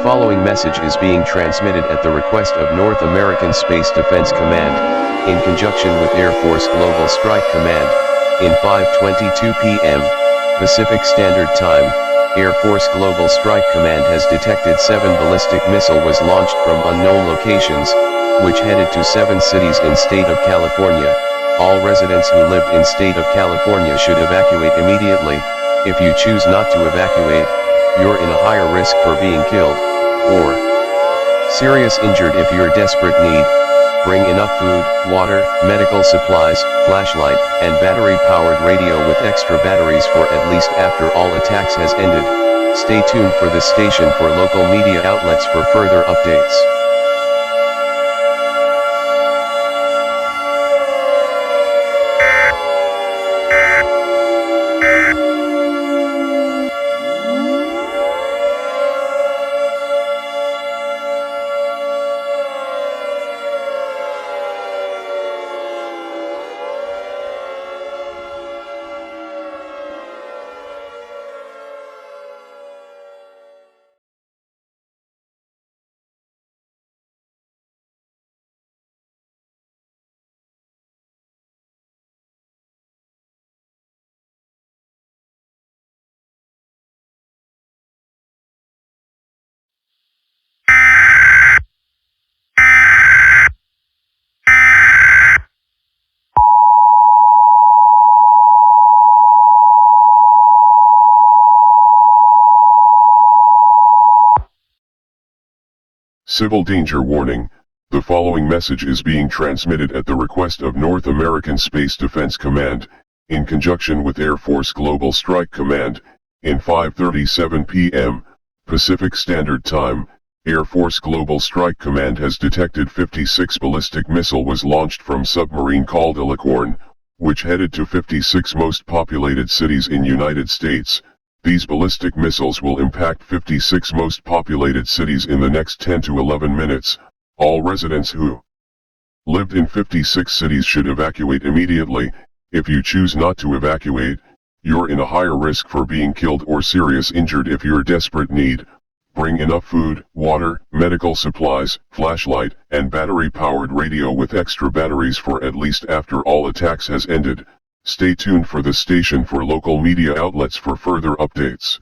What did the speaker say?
following message is being transmitted at the request of North American Space Defense Command, in conjunction with Air Force Global Strike Command, in 5:22 p.m. Pacific Standard Time. Air Force Global Strike Command has detected 7 ballistic missile was launched from unknown locations, which headed to 7 cities in state of California. All residents who lived in state of California should evacuate immediately. If you choose not to evacuate, you're in a higher risk for being killed, or serious injured. If you're desperate need, bring enough food, water, medical supplies, flashlight, and battery-powered radio with extra batteries for at least after all attacks has ended. Stay tuned for this station for local media outlets for further updates. Civil danger warning. The following message is being transmitted at the request of North American Space Defense Command, in conjunction with Air Force Global Strike Command, in 5:37 p.m. Pacific Standard Time. Air Force Global Strike Command has detected 56 ballistic missile was launched from submarine called Alicorn, which headed to 56 most populated cities in United States. These ballistic missiles will impact 56 most populated cities in the next 10 to 11 minutes. All residents who lived in 56 cities should evacuate immediately. If you choose not to evacuate, you're in a higher risk for being killed or serious injured. If you're desperate need, bring enough food, water, medical supplies, flashlight, and battery-powered radio with extra batteries for at least after all attacks has ended. Stay tuned for the station for local media outlets for further updates.